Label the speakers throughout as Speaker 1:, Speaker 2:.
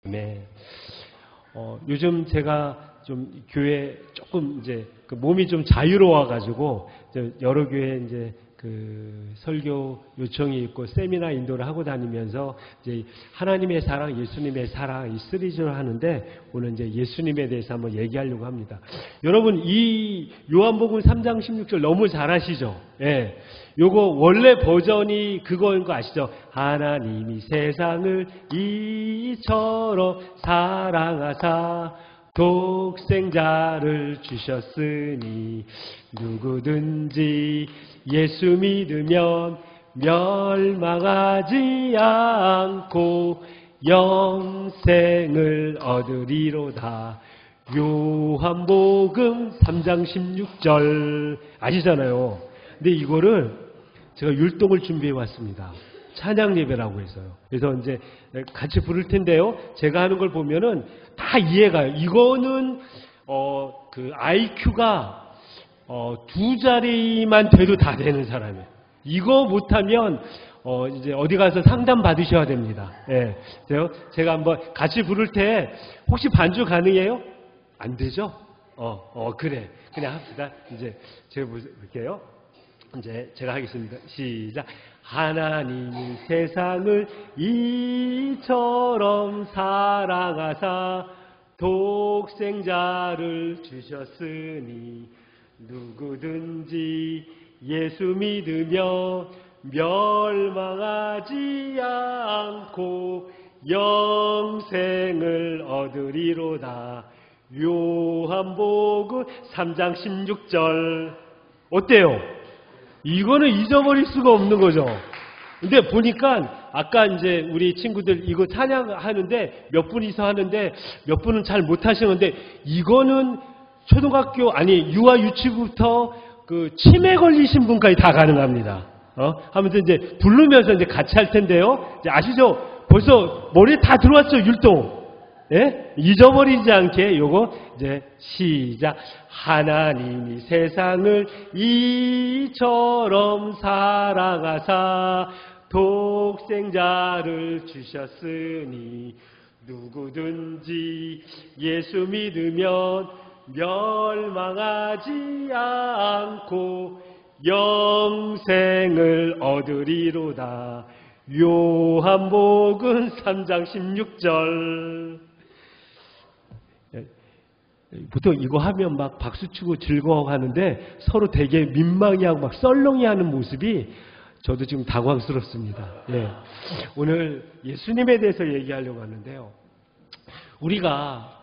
Speaker 1: 네. 요즘 제가 좀 교회 조금 이제 그 몸이 좀 자유로워가지고 여러 교회 이제 그 설교 요청이 있고 세미나 인도를 하고 다니면서 이제 하나님의 사랑, 예수님의 사랑 이 시리즈를 하는데 오늘 이제 예수님에 대해서 한번 얘기하려고 합니다. 여러분 이 요한복음 3장 16절 너무 잘 아시죠? 예. 요거 원래 버전이 그거인 거 아시죠? 하나님이 세상을 이처럼 사랑하사 독생자를 주셨으니 누구든지 예수 믿으면 멸망하지 않고 영생을 얻으리로다. 요한복음 3장 16절 아시잖아요. 근데 이거를 제가 율동을 준비해 왔습니다. 찬양 예배라고 해서요. 그래서 이제 같이 부를 텐데요. 제가 하는 걸 보면은 다 이해가요. 이거는 그 IQ가 두 자리만 돼도 다 되는 사람이에요. 이거 못하면 이제 어디 가서 상담 받으셔야 됩니다. 예. 제가 한번 같이 부를 때 혹시 반주 가능해요? 안 되죠? 그래. 그냥 합시다. 이제 제가 볼게요. 이제 제가 하겠습니다. 시작. 하나님이 세상을 이처럼 사랑하사 독생자를 주셨으니 누구든지 예수 믿으며 멸망하지 않고 영생을 얻으리로다. 요한복음 3장 16절 어때요? 이거는 잊어버릴 수가 없는 거죠. 근데 보니까 아까 이제 우리 친구들 이거 찬양하는데 몇 분이서 하는데 몇 분은 잘 못하시는데 이거는 초등학교 유아 유치부터 그 치매 걸리신 분까지 다 가능합니다. 하면서 이제 부르면서 이제 같이 할 텐데요. 이제 아시죠? 벌써 머리에 다 들어왔죠, 율동. 예? 잊어버리지 않게 요거 이제 시작. 하나님이 세상을 이처럼 사랑하사 독생자를 주셨으니 누구든지 예수 믿으면 멸망하지 않고 영생을 얻으리로다. 요한복음 3장 16절. 보통 이거 하면 막 박수치고 즐거워하는데 서로 되게 민망해하고 막 썰렁해하는 모습이 저도 지금 당황스럽습니다. 예. 오늘 예수님에 대해서 얘기하려고 하는데요. 우리가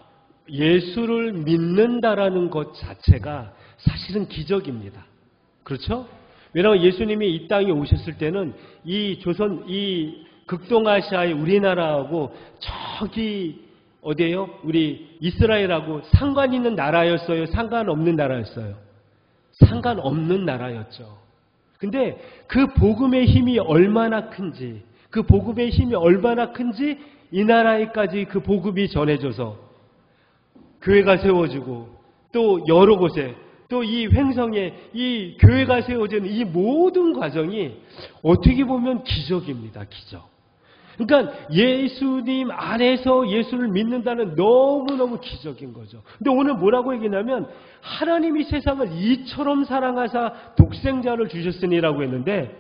Speaker 1: 예수를 믿는다라는 것 자체가 사실은 기적입니다. 그렇죠? 왜냐하면 예수님이 이 땅에 오셨을 때는 이 극동아시아의 우리나라하고 저기 어디예요? 우리 이스라엘하고 상관 있는 나라였어요? 상관없는 나라였어요? 상관없는 나라였죠. 근데 그 복음의 힘이 얼마나 큰지 이 나라에까지 그 복음이 전해져서 교회가 세워지고 또 여러 곳에 또 이 횡성에 이 교회가 세워지는 이 모든 과정이 어떻게 보면 기적입니다. 기적. 그러니까 예수님 안에서 예수를 믿는다는 너무너무 기적인 거죠. 근데 오늘 뭐라고 얘기냐면 하나님이 세상을 이처럼 사랑하사 독생자를 주셨으니라고 했는데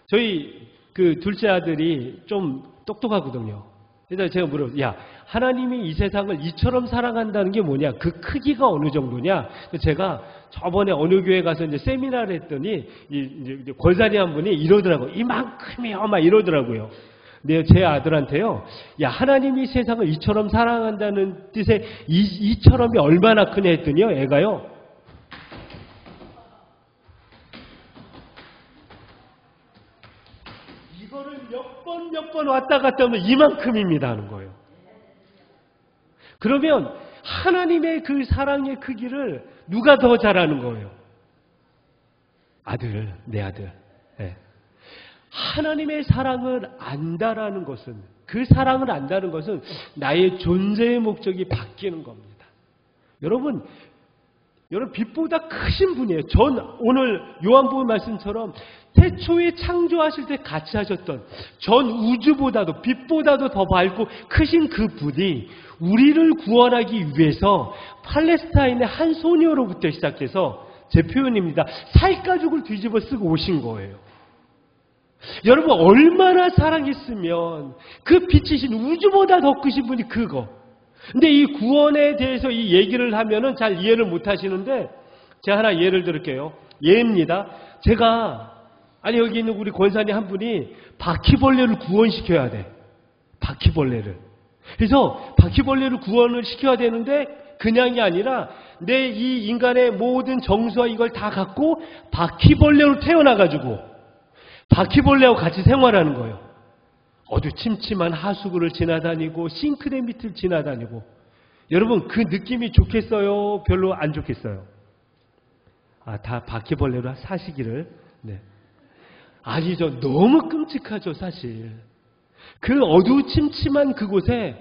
Speaker 1: 저희 그 둘째 아들이 좀 똑똑하거든요. 그래서 제가 물어봤어요. 야, 하나님이 이 세상을 이처럼 사랑한다는 게 뭐냐? 그 크기가 어느 정도냐? 제가 저번에 어느 교회 가서 이제 세미나를 했더니 이제 권사님 한 분이 이러더라고요. 이만큼이요, 막 이러더라고요. 근데 제 아들한테요. 야, 하나님이 세상을 이처럼 사랑한다는 뜻의 이처럼이 얼마나 크냐 했더니요. 애가요. 이거를 몇 번 왔다 갔다 하면 이만큼입니다 하는 거예요. 그러면 하나님의 그 사랑의 크기를 누가 더 잘하는 거예요? 내 아들. 네. 하나님의 사랑을 안다라는 것은 그 사랑을 안다는 것은 나의 존재의 목적이 바뀌는 겁니다. 여러분 여러분 빛보다 크신 분이에요. 전 오늘 요한복음 말씀처럼 태초에 창조하실 때 같이 하셨던 전 우주보다도 빛보다도 더 밝고 크신 그 분이 우리를 구원하기 위해서 팔레스타인의 한 소녀로부터 시작해서 제 표현입니다. 살가죽을 뒤집어 쓰고 오신 거예요. 여러분 얼마나 사랑했으면 그 빛이신 우주보다 더 크신 분이 그거. 근데 이 구원에 대해서 이 얘기를 하면은 잘 이해를 못 하시는데 제가 하나 예를 들을게요. 예입니다. 여기 있는 우리 권사님 한 분이 바퀴벌레를 구원시켜야 돼. 바퀴벌레를. 그래서 바퀴벌레를 구원을 시켜야 되는데 그냥이 아니라 내 이 인간의 모든 정수와 이걸 다 갖고 바퀴벌레로 태어나가지고 바퀴벌레하고 같이 생활하는 거예요. 어두침침한 하수구를 지나다니고 싱크대 밑을 지나다니고. 여러분 그 느낌이 좋겠어요? 별로 안 좋겠어요? 다 바퀴벌레로 사시기를. 네. 아니죠. 너무 끔찍하죠 사실. 그 어두침침한 그곳에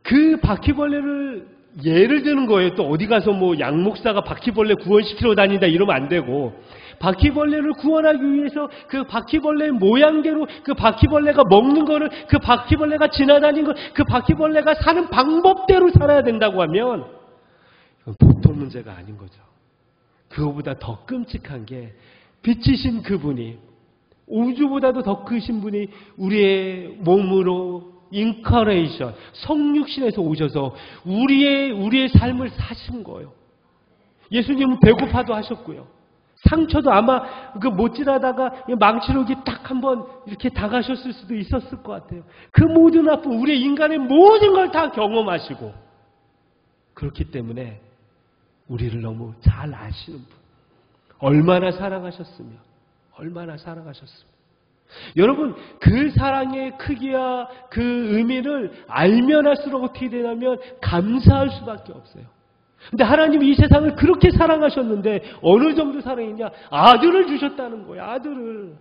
Speaker 1: 그 바퀴벌레를 예를 드는 거예요. 또 어디 가서 뭐 양목사가 바퀴벌레 구원시키러 다닌다 이러면 안 되고, 바퀴벌레를 구원하기 위해서 그 바퀴벌레의 모양대로 그 바퀴벌레가 먹는 거를, 그 바퀴벌레가 지나다니는 거, 그 바퀴벌레가 사는 방법대로 살아야 된다고 하면 이건 보통 문제가 아닌 거죠. 그거보다 더 끔찍한 게 빛이신 그분이, 우주보다도 더 크신 분이 우리의 몸으로 인카레이션, 성육신에서 오셔서 우리의 삶을 사신 거예요. 예수님은 배고파도 하셨고요. 상처도 아마 그 못질하다가 망치로 딱 한번 이렇게 당하셨을 수도 있었을 것 같아요. 그 모든 아픔, 우리 인간의 모든 걸 다 경험하시고, 그렇기 때문에 우리를 너무 잘 아시는 분. 얼마나 사랑하셨으면. 여러분 그 사랑의 크기와 그 의미를 알면 할수록 어떻게 되냐면 감사할 수밖에 없어요. 근데 하나님이 이 세상을 그렇게 사랑하셨는데 어느 정도 사랑했냐? 아들을 주셨다는 거예요. 아들을.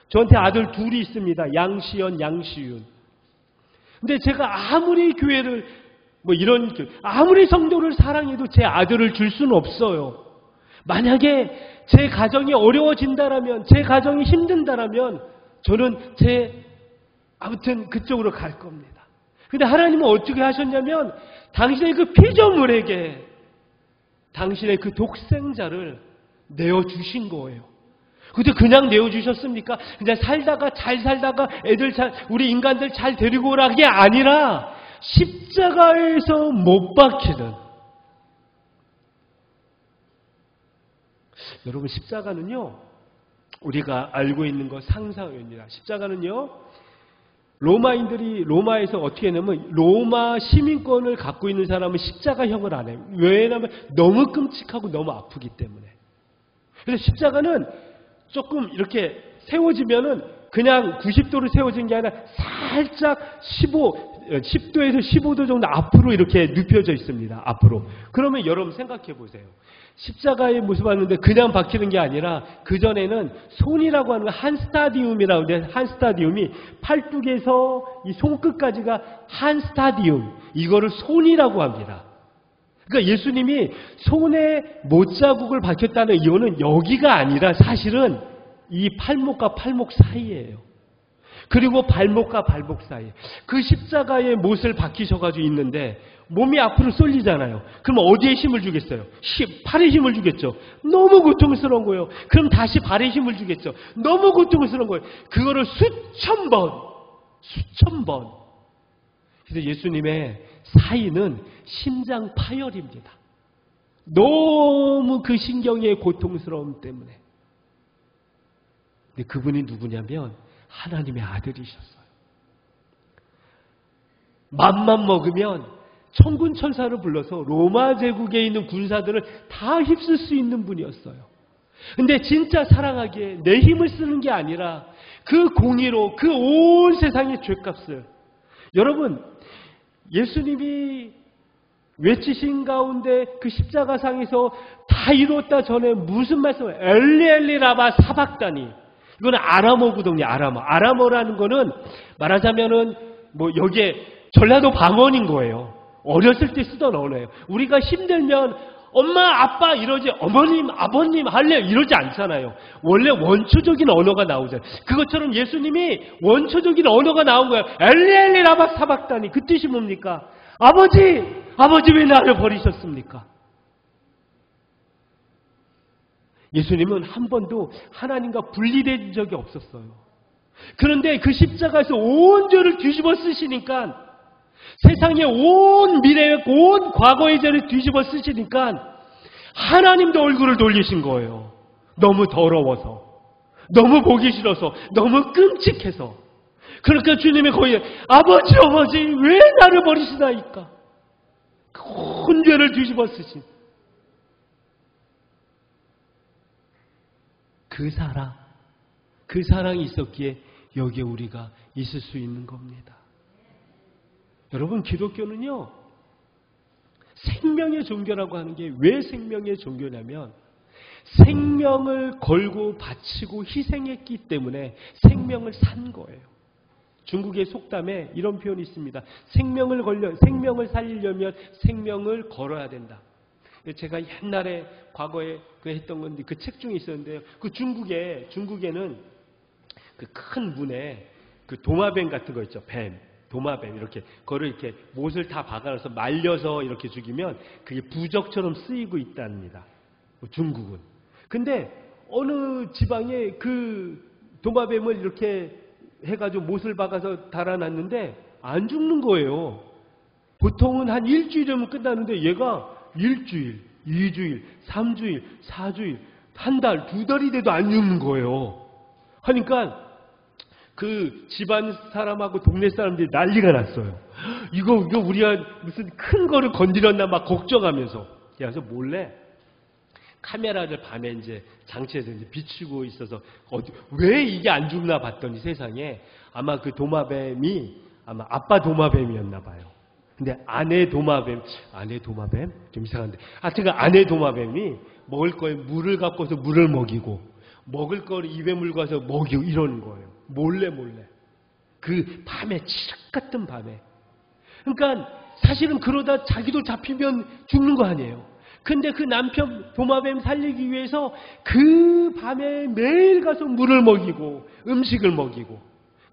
Speaker 1: 저한테 아들 둘이 있습니다. 양시연, 양시윤. 근데 제가 아무리 교회를 아무리 성도를 사랑해도 제 아들을 줄 수는 없어요. 만약에 제 가정이 어려워진다라면, 제 가정이 힘든다라면 저는 아무튼 그쪽으로 갈 겁니다. 근데 하나님은 어떻게 하셨냐면 당신의 그 피조물에게 당신의 그 독생자를 내어주신 거예요. 근데 그냥 내어주셨습니까? 그냥 잘 살다가 우리 인간들 잘 데리고 오라는 게 아니라 십자가에서 못 박히는. 여러분 십자가는요, 우리가 알고 있는 거 상상입니다. 십자가는요, 로마에서 어떻게 했냐면 로마 시민권을 갖고 있는 사람은 십자가형을 안 해요. 왜냐하면 너무 끔찍하고 너무 아프기 때문에. 그래서 십자가는 조금 이렇게 세워지면은 그냥 90도로 세워진 게 아니라 살짝 10도에서 15도 정도 앞으로 이렇게 눕혀져 있습니다. 앞으로. 그러면 여러분 생각해 보세요. 십자가의 모습 봤는데 그냥 박히는 게 아니라 그전에는 손이라고 하는 한 스타디움이라고 하는데, 한 스타디움이 팔뚝에서 이 손끝까지가 한 스타디움, 이거를 손이라고 합니다. 그러니까 예수님이 손에 못자국을 박혔다는 이유는 여기가 아니라 사실은 이 팔목과 팔목 사이예요. 그리고 발목과 발목 사이. 그 십자가의 못을 박히셔가지고 있는데 몸이 앞으로 쏠리잖아요. 그럼 어디에 힘을 주겠어요? 팔에 힘을 주겠죠. 너무 고통스러운 거예요. 그럼 다시 발에 힘을 주겠죠. 너무 고통스러운 거예요. 그거를 수천 번. 그래서 예수님의 사인은 심장 파열입니다. 너무 그 신경의 고통스러움 때문에. 근데 그분이 누구냐면 하나님의 아들이셨어요. 맘만 먹으면 천군 천사를 불러서 로마 제국에 있는 군사들을 다 휩쓸 수 있는 분이었어요. 근데 진짜 사랑하기에 내 힘을 쓰는 게 아니라 그 공의로 그 온 세상의 죄값을, 여러분 예수님이 외치신 가운데 그 십자가상에서 다 이뤘다 전에 무슨 말씀을, 엘리 라마 사박다니, 이거는 아람어거든요. 아람어라는 거는 말하자면은 여기에 전라도 방언인 거예요. 어렸을 때 쓰던 언어예요. 우리가 힘들면 엄마, 아빠 이러지 어머님, 아버님 할래 이러지 않잖아요. 원래 원초적인 언어가 나오잖아요. 그것처럼 예수님이 원초적인 언어가 나온 거예요. 엘리 라바 사박다니. 그 뜻이 뭡니까? 아버지 왜 나를 버리셨습니까? 예수님은 한 번도 하나님과 분리된 적이 없었어요. 그런데 그 십자가에서 온 죄를 뒤집어 쓰시니까, 세상의 온 미래의 온 과거의 죄를 뒤집어 쓰시니까 하나님도 얼굴을 돌리신 거예요. 너무 더러워서, 너무 보기 싫어서, 너무 끔찍해서. 그러니까 주님이 거의 아버지 왜 나를 버리시나이까? 온 죄를 뒤집어 쓰신 그 사랑이 있었기에 여기에 우리가 있을 수 있는 겁니다. 여러분, 기독교는요, 생명의 종교라고 하는 게 왜 생명의 종교냐면, 생명을 걸고 바치고 희생했기 때문에 생명을 산 거예요. 중국의 속담에 이런 표현이 있습니다. 생명을 살리려면 생명을 걸어야 된다. 제가 옛날에 과거에 했던 건데 그 책 중에 있었는데요. 그 중국에는 그 큰 문에 그 도마뱀 같은 거 있죠. 도마뱀 이렇게 그거를 이렇게 못을 다 박아놔서 말려서 이렇게 죽이면 그게 부적처럼 쓰이고 있답니다. 중국은. 근데 어느 지방에 그 도마뱀을 이렇게 해가지고 못을 박아서 달아놨는데 안 죽는 거예요. 보통은 한 일주일이면 끝나는데 얘가 일주일, 2주일, 3주일, 4주일, 한 달, 2달이 돼도 안 죽는 거예요. 하니까 그 집안 사람하고 동네 사람들이 난리가 났어요. 이거 우리가 무슨 큰 거를 건드렸나 막 걱정하면서. 그래서 몰래 카메라를 밤에 이제 장치에서 이제 비추고 있어서 왜 이게 안 죽나 봤더니 세상에 아마 그 도마뱀이 아마 아빠 도마뱀이었나 봐요. 근데 아내 도마뱀 좀 이상한데 하여튼 아내 도마뱀이 먹을 거에 물을 갖고서 물을 먹이고 먹을 거를 입에 물고 가서 먹이고 이러는 거예요. 몰래 그 밤에 칠흑 같은 밤에. 그러니까 사실은 그러다 자기도 잡히면 죽는 거 아니에요. 근데 그 남편 도마뱀 살리기 위해서 그 밤에 매일 가서 물을 먹이고 음식을 먹이고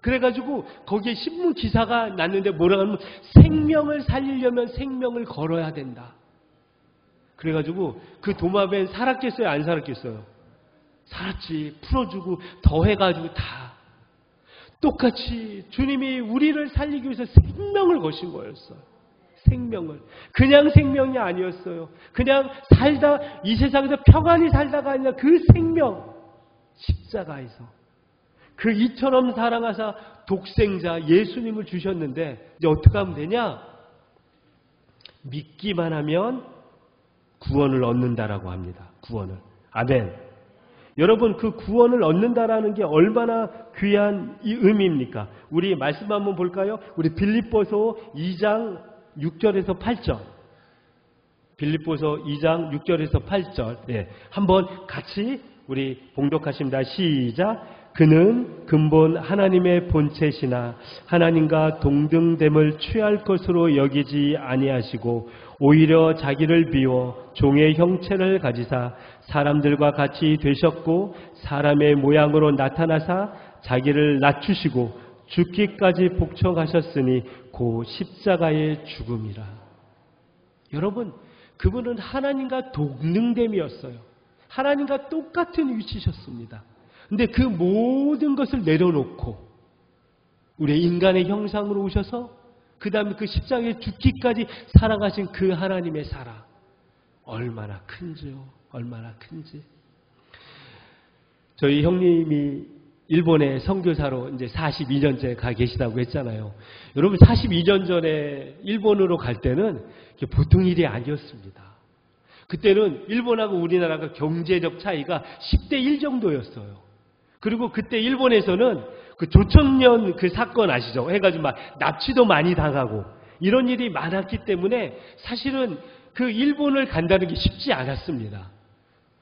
Speaker 1: 그래가지고 거기에 신문 기사가 났는데 뭐라고 하면 생명을 살리려면 생명을 걸어야 된다. 그래가지고 그 도마뱀 살았겠어요? 안 살았겠어요? 살았지. 풀어주고 더 해가지고 다 똑같이 주님이 우리를 살리기 위해서 생명을 거신 거였어요. 생명을. 그냥 생명이 아니었어요. 그냥 살다 이 세상에서 평안히 살다가 아니라 그 생명 십자가에서 그 이처럼 사랑하사 독생자 예수님을 주셨는데 이제 어떻게 하면 되냐? 믿기만 하면 구원을 얻는다라고 합니다. 구원을. 아멘. 여러분, 그 구원을 얻는다라는 게 얼마나 귀한 이 의미입니까? 우리 말씀 한번 볼까요? 우리 빌립보서 2장 6절에서 8절. 빌립보서 2장 6절에서 8절. 예, 한번 같이 우리 봉독하십니다. 시작. 그는 근본 하나님의 본체시나 하나님과 동등됨을 취할 것으로 여기지 아니하시고 오히려 자기를 비워 종의 형체를 가지사 사람들과 같이 되셨고 사람의 모양으로 나타나사 자기를 낮추시고 죽기까지 복종하셨으니 고 십자가의 죽음이라. 여러분, 그분은 하나님과 동등됨이었어요. 하나님과 똑같은 위치셨습니다. 근데 그 모든 것을 내려놓고 우리 인간의 형상으로 오셔서 그 다음에 그 십자가에 죽기까지 사랑하신 그 하나님의 사랑 얼마나 큰지요. 얼마나 큰지. 저희 형님이 일본에 선교사로 이제 42년째 가 계시다고 했잖아요. 여러분 42년 전에 일본으로 갈 때는 보통 일이 아니었습니다. 그때는 일본하고 우리나라가 경제적 차이가 10대 1 정도였어요. 그리고 그때 일본에서는 그 조천년 그 사건 아시죠? 해가지고 막 납치도 많이 당하고 이런 일이 많았기 때문에 사실은 그 일본을 간다는 게 쉽지 않았습니다.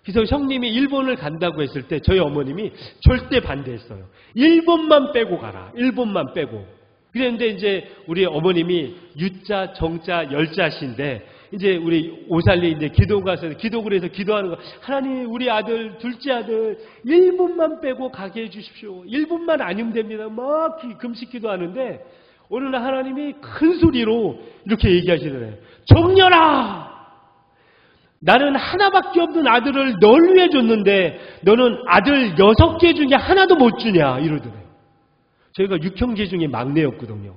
Speaker 1: 그래서 형님이 일본을 간다고 했을 때 저희 어머님이 절대 반대했어요. 일본만 빼고 가라. 일본만 빼고. 그랬는데 이제 우리 어머님이 유자, 정자, 열자신데 이제 우리 오살리 이제 기도가서 기도를 해서 기도하는 거. 하나님, 우리 아들, 둘째 아들 1분만 빼고 가게 해주십시오. 1분만 아니면 됩니다. 막 금식 기도하는데 어느 날 하나님이 큰 소리로 이렇게 얘기하시더래요. 정렬아! 나는 하나밖에 없는 아들을 널 위해 줬는데 너는 아들 6개 중에 하나도 못 주냐 이러더래요. 저희가 6형제 중에 막내였거든요.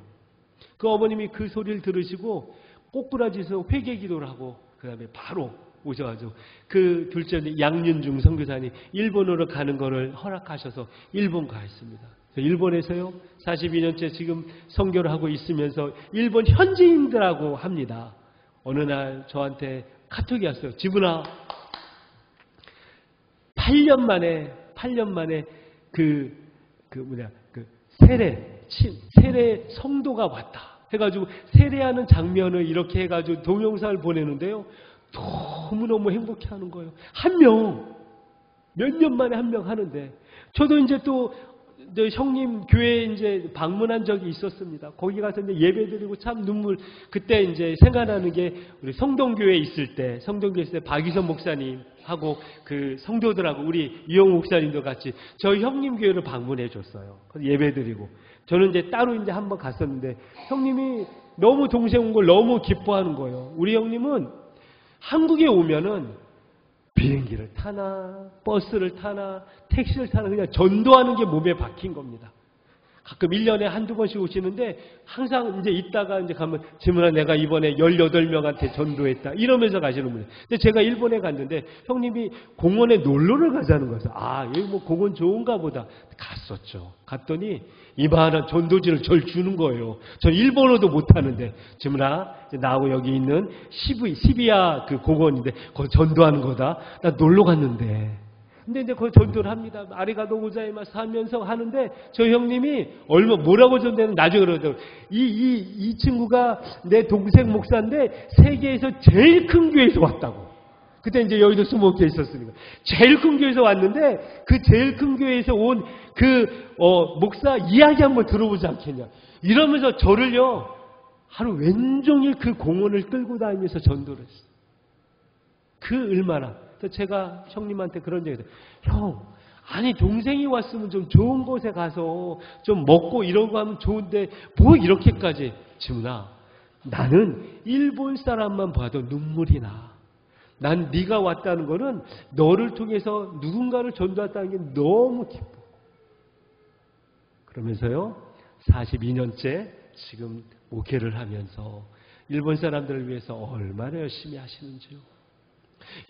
Speaker 1: 그 어머님이 그 소리를 들으시고 꼬꾸라지서 회개 기도를 하고 그 다음에 바로 오셔가지고 그 둘째 양윤중 선교사님 일본으로 가는 거를 허락하셔서 일본 가 있습니다. 일본에서요 42년째 지금 선교를 하고 있으면서 일본 현지인들하고 합니다. 어느 날 저한테 카톡이 왔어요. 지분아, 8년 만에 그 세례 성도가 왔다. 해가지고 세례하는 장면을 이렇게 해가지고 동영상을 보내는데요. 너무너무 행복해 하는 거예요. 한 명, 몇 년 만에 한 명 하는데, 저도 이제 또 형님 교회에 이제 방문한 적이 있었습니다. 거기 가서 이제 예배드리고 참 눈물, 그때 이제 생각나는 게 우리 성동교회에 있을 때, 박유선 목사님하고 그 성도들하고 우리 이용 목사님도 같이 저희 형님 교회를 방문해 줬어요. 예배드리고. 저는 이제 따로 이제 한번 갔었는데 형님이 너무 동생 온 걸 너무 기뻐하는 거예요. 우리 형님은 한국에 오면은 비행기를 타나 버스를 타나 택시를 타나 그냥 전도하는 게 몸에 박힌 겁니다. 가끔 1년에 한두 번씩 오시는데 항상 이제 있다가 이제 가면 지문아 내가 이번에 18명한테 전도했다 이러면서 가시는 분이에요. 근데 제가 일본에 갔는데 형님이 공원에 놀러를 가자는 거예요. 아 여기 뭐 공원 좋은가 보다. 갔었죠. 갔더니 이만한 전도지를 절 주는 거예요. 전 일본어도 못하는데 지문아 나하고 여기 있는 시비야 그 공원인데 거기 전도하는 거다. 나 놀러 갔는데 근데 이제 거기 전도를 합니다. 아리가도 고자이마스 하면서 하는데 저 형님이 뭐라고 전도하는 나중에 그러더라고요. 이 친구가 내 동생 목사인데 세계에서 제일 큰 교회에서 왔다고. 그때 이제 여의도 수목교에 있었으니까. 제일 큰 교회에서 왔는데 그 제일 큰 교회에서 온 목사 이야기 한번 들어보지 않겠냐. 이러면서 저를요, 하루 왼종일 그 공원을 끌고 다니면서 전도를 했어요. 그 얼마나. 제가 형님한테 그런 얘기 했어요. 형, 아니 동생이 왔으면 좀 좋은 곳에 가서 좀 먹고 이러고 하면 좋은데 뭐 이렇게까지. 지문아, 나는 일본 사람만 봐도 눈물이 나. 난 네가 왔다는 거는 너를 통해서 누군가를 전도했다는 게 너무 기뻐. 그러면서요 42년째 지금 목회를 하면서 일본 사람들을 위해서 얼마나 열심히 하시는지요.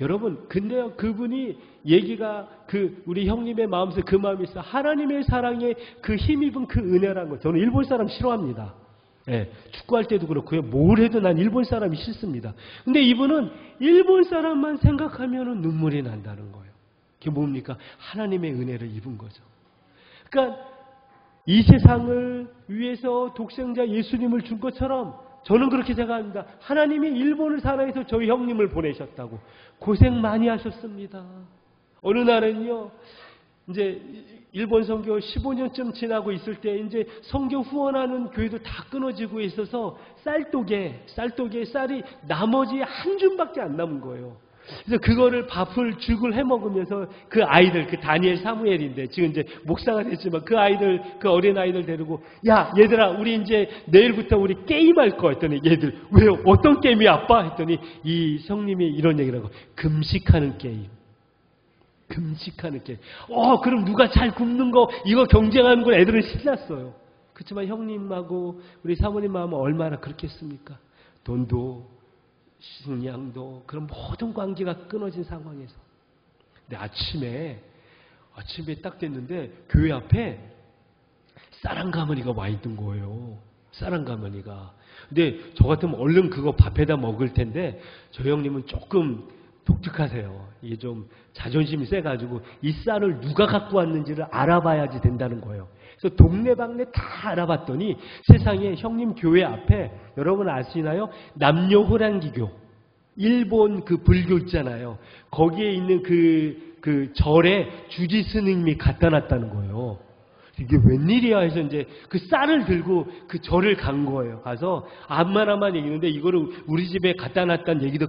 Speaker 1: 여러분, 근데요, 그분이 얘기가 우리 형님의 마음속에 그 마음이 있어. 하나님의 사랑에 그 힘입은 그 은혜라는 거. 저는 일본 사람 싫어합니다. 예, 축구할 때도 그렇고요. 뭘 해도 난 일본 사람이 싫습니다. 근데 이분은 일본 사람만 생각하면 눈물이 난다는 거예요. 그게 뭡니까? 하나님의 은혜를 입은 거죠. 그러니까 이 세상을 위해서 독생자 예수님을 준 것처럼 저는 그렇게 생각합니다. 하나님이 일본을 사랑해서 저희 형님을 보내셨다고. 고생 많이 하셨습니다. 어느 날은요, 이제 일본 선교 15년쯤 지나고 있을 때 이제 선교 후원하는 교회도 다 끊어지고 있어서 쌀독에 쌀이 나머지 한 줌밖에 안 남은 거예요. 그래서 그거를 죽을 해 먹으면서 그 아이들, 그 다니엘 사무엘인데 지금 이제 목사가 됐지만 그 아이들, 그 어린 아이들 데리고 야 얘들아 우리 이제 내일부터 우리 게임할 거 했더니 얘들 왜요? 어떤 게임이 아빠? 했더니 이 성님이 이런 얘기를 하고 금식하는 게임. 금식하는 게임. 그럼 누가 잘 굶는 거 이거 경쟁하는 걸 애들은 신났어요. 그렇지만 형님하고 우리 사모님 마음은 얼마나 그렇겠습니까? 돈도 식량도 그런 모든 관계가 끊어진 상황에서. 근데 아침에 딱 됐는데 교회 앞에 쌀한가마니가 와 있는 거예요. 쌀한가마니가. 근데 저 같으면 얼른 그거 밥에다 먹을 텐데 저 형님은 조금 독특하세요. 이게 좀 자존심이 세가지고 이 쌀을 누가 갖고 왔는지를 알아봐야지 된다는 거예요. 그래서 동네방네 다 알아봤더니 세상에 형님 교회 앞에 여러분 아시나요? 남녀 호랑기교. 일본 그 불교 있잖아요. 거기에 있는 그 절에 주지 스님이 갖다 놨다는 거예요. 이게 웬일이야 해서 이제 그 쌀을 들고 그 절을 간 거예요. 가서 암만 얘기는데 이거를 우리 집에 갖다 놨다는 얘기도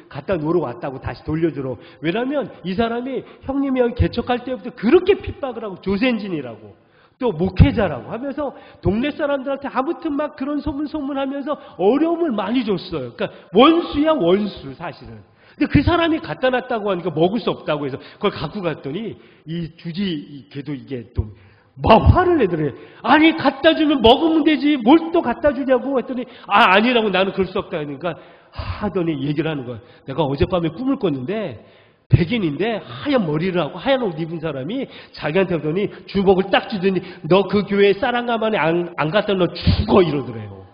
Speaker 1: 갖다 놓으러 왔다고 다시 돌려주러. 왜냐면 이 사람이 형님이 여기 개척할 때부터 그렇게 핍박을 하고 조센진이라고 또 목회자라고 하면서 동네 사람들한테 아무튼 막 그런 소문하면서 어려움을 많이 줬어요. 그러니까 원수야 원수 사실은. 근데 그 사람이 갖다 놨다고 하니까 먹을 수 없다고 해서 그걸 갖고 갔더니 이 주지 걔도 이게 또 막 화를 내더래. 아니 갖다 주면 먹으면 되지 뭘 또 갖다 주냐고 했더니 아니라고 나는 그럴 수 없다 하니까 하더니 얘기를 하는 거야. 내가 어젯밤에 꿈을 꿨는데 백인인데 하얀 머리를 하고 하얀 옷 입은 사람이 자기한테 오더니 주먹을 딱 쥐더니 너 그 교회 쌀 한 가마니 안 갖다 너 죽어 이러더래요.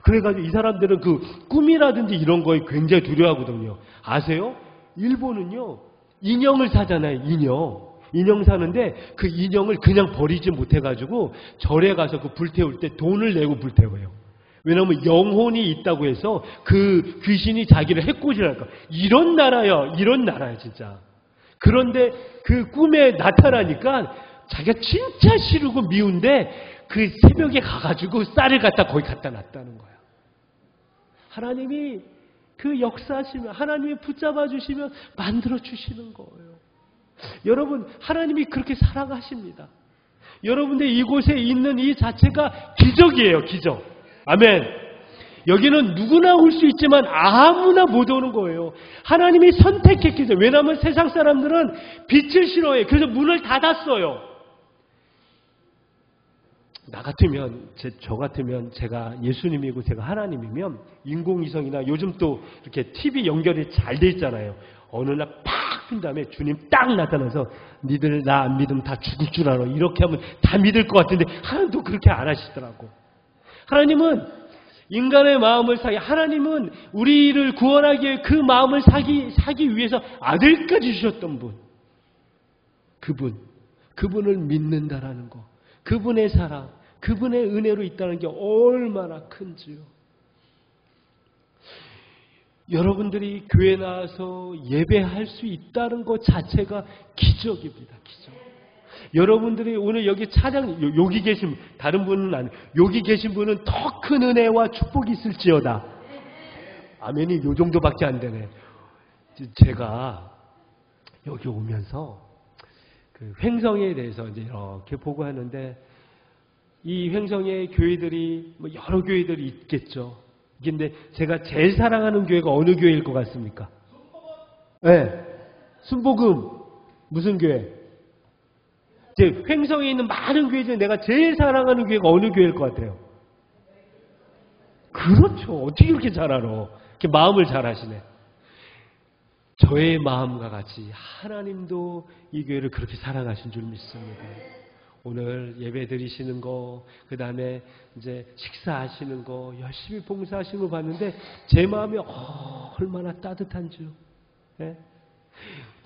Speaker 1: 그래가지고 이 사람들은 그 꿈이라든지 이런 거에 굉장히 두려워하거든요. 아세요? 일본은요 인형을 사잖아요. 인형 사는데 그 인형을 그냥 버리지 못해가지고 절에 가서 그 불태울 때 돈을 내고 불태워요. 왜냐하면 영혼이 있다고 해서 그 귀신이 자기를 해코지할까. 이런 나라야 진짜. 그런데 그 꿈에 나타나니까 자기가 진짜 싫고 미운데 그 새벽에 가가지고 쌀을 거기 갖다 놨다는 거야. 하나님이 그 역사하시면 하나님이 붙잡아 주시면 만들어 주시는 거예요. 여러분 하나님이 그렇게 사랑하십니다. 여러분들 이곳에 있는 이 자체가 기적이에요. 기적. 아멘. 여기는 누구나 올 수 있지만 아무나 못 오는 거예요. 하나님이 선택했기 때문에. 왜냐하면 세상 사람들은 빛을 싫어해요. 그래서 문을 닫았어요. 저 같으면 제가 예수님이고 제가 하나님이면 인공위성이나 요즘 또 이렇게 TV 연결이 잘 돼 있잖아요. 어느 날 팍 핀 다음에 주님 딱 나타나서 니들 나 안 믿으면 다 죽을 줄 알아. 이렇게 하면 다 믿을 것 같은데 하나님도 그렇게 안 하시더라고. 하나님은 인간의 마음을 하나님은 우리를 구원하기 위해 그 마음을 사기 위해서 아들까지 주셨던 분. 그분을 믿는다라는 거. 그분의 사랑, 그분의 은혜로 있다는 게 얼마나 큰지요. 여러분들이 교회 나와서 예배할 수 있다는 것 자체가 기적입니다. 기적. 여러분들이 오늘 여기 여기 계신 다른 분은 아니에요. 여기 계신 분은 더 큰 은혜와 축복이 있을지어다. 아멘이 요 정도밖에 안 되네. 제가 여기 오면서 그 횡성에 대해서 이제 이렇게 보고 하는데 이 횡성의 교회들이 여러 교회들이 있겠죠. 근데 제가 제일 사랑하는 교회가 어느 교회일 것 같습니까? 네. 순복음. 무슨 교회? 제 횡성에 있는 많은 교회 중에 내가 제일 사랑하는 교회가 어느 교회일 것 같아요? 그렇죠. 어떻게 그렇게 잘 알아? 이렇게 마음을 잘 하시네. 저의 마음과 같이 하나님도 이 교회를 그렇게 사랑하신 줄 믿습니다. 오늘 예배 드리시는 거, 그 다음에 이제 식사하시는 거, 열심히 봉사하시는 거 봤는데 제 마음이 얼마나 따뜻한 줄. 네?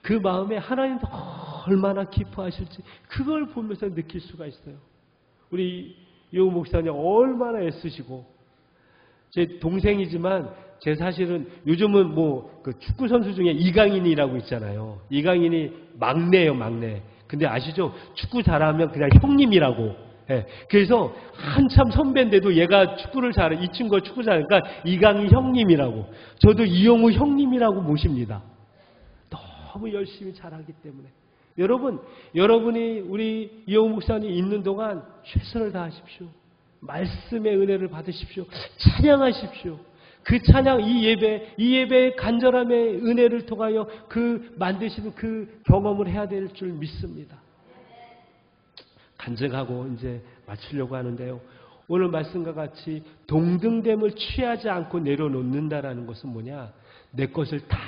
Speaker 1: 그 마음에 하나님도 얼마나 기뻐하실지 그걸 보면서 느낄 수가 있어요. 우리 이호 목사님 얼마나 애쓰시고 제 동생이지만 제 사실은 요즘은 그 축구 선수 중에 이강인이라고 있잖아요. 이강인이 막내예요, 막내. 근데 아시죠? 축구 잘하면 그냥 형님이라고. 예. 그래서 한참 선배인데도 얘가 축구를 잘해. 이 친구가 축구 잘하니까 이강인 형님이라고. 저도 이용우 형님이라고 모십니다. 너무 열심히 잘하기 때문에. 여러분이 우리 이용우 목사님 있는 동안 최선을 다하십시오. 말씀의 은혜를 받으십시오. 찬양하십시오. 그 찬양, 이 예배의 간절함의 은혜를 통하여 만드시는 그 경험을 해야 될 줄 믿습니다. 간증하고 이제 마치려고 하는데요. 오늘 말씀과 같이 동등됨을 취하지 않고 내려놓는다라는 것은 뭐냐? 내 것을 다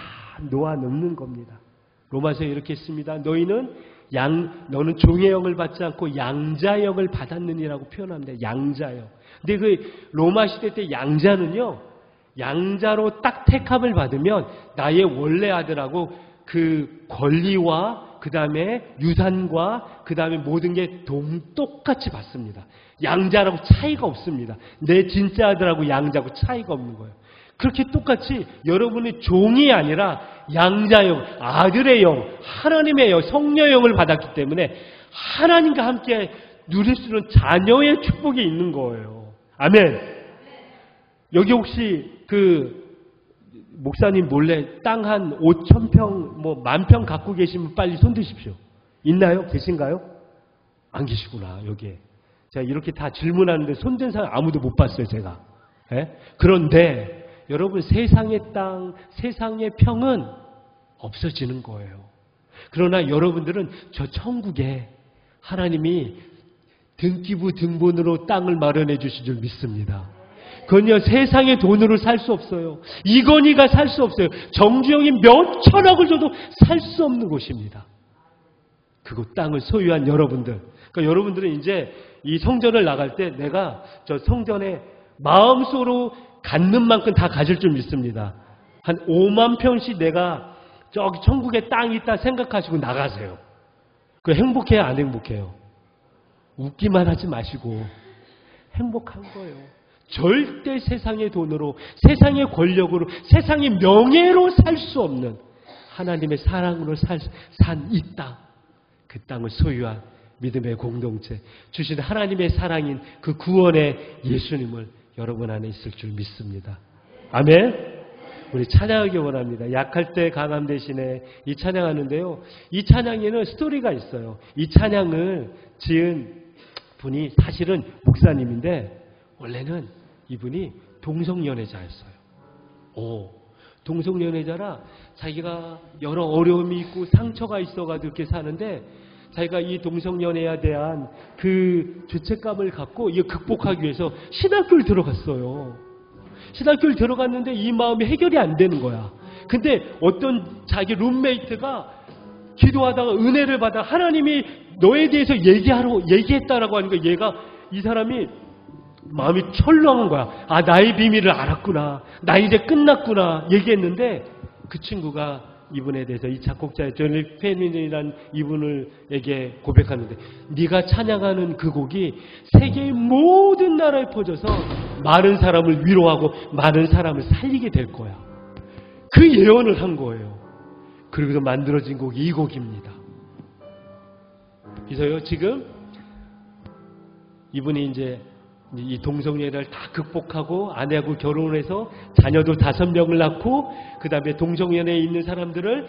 Speaker 1: 놓아놓는 겁니다. 로마서에 이렇게 했습니다. 너는 종의 영을 받지 않고 양자의 영을 받았느니라고 표현합니다. 양자요. 근데 그 로마 시대 때 양자는요, 양자로 딱 택함을 받으면 나의 원래 아들하고 그 권리와 그 다음에 유산과 그 다음에 모든 게 똑같이 받습니다. 양자라고 차이가 없습니다. 내 진짜 아들하고 양자하고 차이가 없는 거예요. 그렇게 똑같이 여러분이 종이 아니라 양자의 영, 아들의 영, 하나님의 영, 성령의 영을 받았기 때문에 하나님과 함께 누릴 수 있는 자녀의 축복이 있는 거예요. 아멘. 여기 혹시 목사님 몰래 땅 한 5,000평, 10,000평 갖고 계시면 빨리 손 드십시오. 있나요? 계신가요? 안 계시구나, 여기에. 제가 이렇게 다 질문하는데 손든 사람 아무도 못 봤어요, 제가. 예? 그런데 여러분, 세상의 땅, 세상의 평은 없어지는 거예요. 그러나 여러분들은 저 천국에 하나님이 등기부 등본으로 땅을 마련해 주신 줄 믿습니다. 그건요, 세상의 돈으로 살 수 없어요. 이건희가 살 수 없어요. 정주영이 몇 천억을 줘도 살 수 없는 곳입니다. 그곳 땅을 소유한 여러분들. 그러니까 여러분들은 이제 이 성전을 나갈 때 내가 저 성전에 마음속으로 갖는 만큼 다 가질 줄 믿습니다. 한 5만 평씩 내가 저기 천국에 땅이 있다 생각하시고 나가세요. 그 행복해요, 안 행복해요? 웃기만 하지 마시고 행복한 거예요. 절대 세상의 돈으로, 세상의 권력으로, 세상의 명예로 살 수 없는 하나님의 사랑으로 산 이 땅, 그 땅을 소유한 믿음의 공동체, 주신 하나님의 사랑인 그 구원의 예수님을 여러분 안에 있을 줄 믿습니다. 아멘. 우리 찬양하기 원합니다. 약할 때 강함 대신에 이 찬양하는데요. 이 찬양에는 스토리가 있어요. 이 찬양을 지은 분이 사실은 목사님인데 원래는 이분이 동성연애자였어요. 동성연애자라 자기가 여러 어려움이 있고 상처가 있어가지고 이렇게 사는데 자기가 이 동성연애에 대한 그 죄책감을 갖고 이거 극복하기 위해서 신학교를 들어갔어요. 신학교를 들어갔는데 이 마음이 해결이 안 되는 거야. 근데 어떤 자기 룸메이트가 기도하다가 은혜를 받아 하나님이 너에 대해서 얘기했다라고 하니까 이 사람이 마음이 철렁한 거야. 아, 나의 비밀을 알았구나. 나 이제 끝났구나. 얘기했는데 그 친구가 이분에 대해서 이 작곡자의 존 페닌이라는 이분에게 고백하는데 네가 찬양하는 그 곡이 세계의 모든 나라에 퍼져서 많은 사람을 위로하고 많은 사람을 살리게 될 거야. 그 예언을 한 거예요. 그리고서 만들어진 곡이 이 곡입니다. 그래서요, 지금 이분이 이제 이 동성연애를 다 극복하고 아내하고 결혼을 해서 자녀도 5명을 낳고 그 다음에 동성연애에 있는 사람들을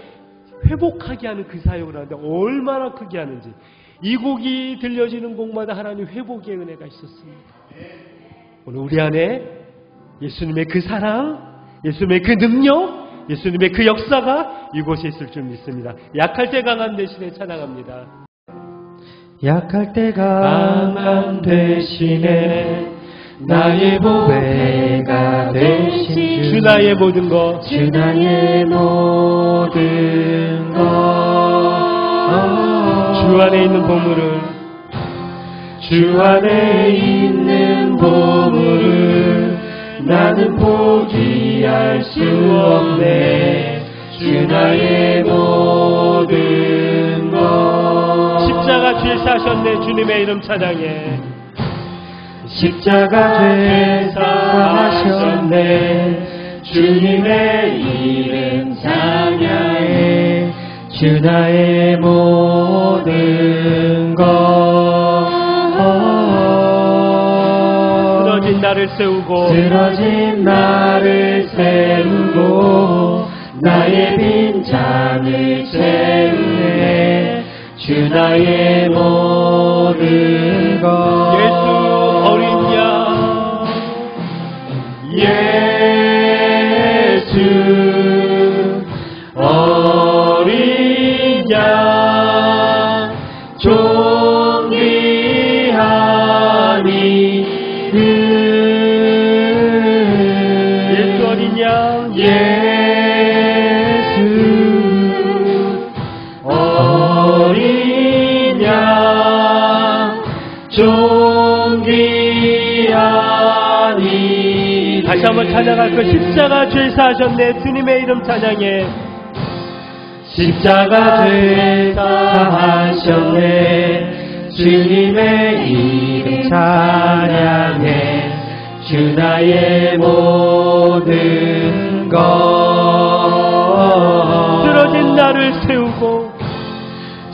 Speaker 1: 회복하게 하는 그 사역을 하는데 얼마나 크게 하는지, 이 곡이 들려지는 곡마다 하나님 회복의 은혜가 있었습니다. 오늘 우리 안에 예수님의 그 사랑, 예수님의 그 능력, 예수님의 그 역사가 이곳에 있을 줄 믿습니다. 약할 때 강한 대신에 찬양합니다.
Speaker 2: 약할 때 강한 대신에 나의 보배가 되신
Speaker 1: 주 나의 모든 것,
Speaker 2: 주 나의 모든 것,
Speaker 1: 주 안에 있는 보물을,
Speaker 2: 주 안에 있는 보물을 나는 포기할 수 없네. 주 나의 모든 것.
Speaker 1: 십자가 죄 사셨네. 주님의 이름 찬양해.
Speaker 2: 십자가 죄 사하셨네. 주님의 이름 찬양해. 주 나의 모든 것.
Speaker 1: 쓰러진 나를 세우고,
Speaker 2: 쓰러진 나를 세우고 나의 빈장을 채우네. 주 나의 모든 것.
Speaker 1: 예수 어린 양,
Speaker 2: 예수 어린 양 존귀한 이름.
Speaker 1: 예수 어린 양,
Speaker 2: 예수 어린 양 존귀한 이름.
Speaker 1: 다시 한번 찬양할 거. 십자가 죄 사하셨네. 주님의 이름 찬양해.
Speaker 2: 십자가 죄 사하셨네. 주님의 이름 찬양해. 주 나의 모든 것.
Speaker 1: 쓰러진 나를 세우고,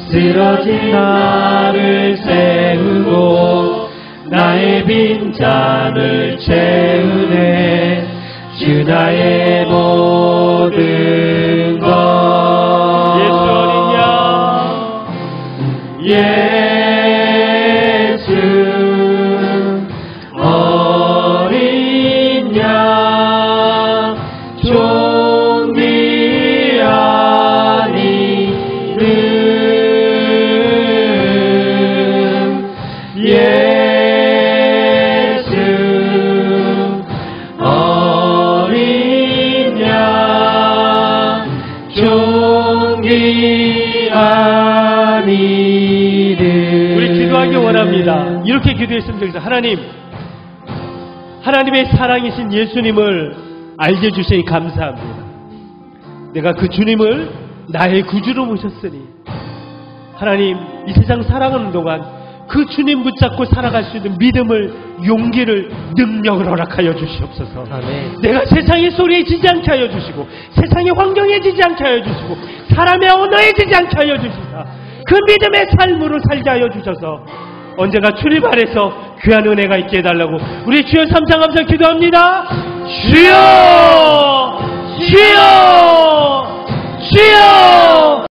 Speaker 2: 쓰러진 쓰러진 나를 세우고 나의 빈잔을 채우네. 주 나의 모든 것.
Speaker 1: 예수 어린 양,
Speaker 2: 예수 어린 양, 종이 아니는 예수 어린 양, 종이 아니는.
Speaker 1: 우리 기도하기 원합니다. 이렇게 기도했으면 좋겠어요. 하나님, 하나님의 사랑이신 예수님을 알게 해주시니 감사합니다. 내가 그 주님을 나의 구주로 모셨으니 하나님, 이 세상 살아가는 동안 그 주님 붙잡고 살아갈 수 있는 믿음을, 용기를, 능력을 허락하여 주시옵소서.
Speaker 2: 아멘.
Speaker 1: 내가 세상의 소리에 지지 않게 하여 주시고 세상의 환경에 지지 않게 하여 주시고 사람의 언어에 지지 않게 하여 주시사 그 믿음의 삶으로 살게 하여 주셔서 언제가 주님 안에서 귀한 은혜가 있게 해달라고 우리 주여 삼창하면서 기도합니다. 주여!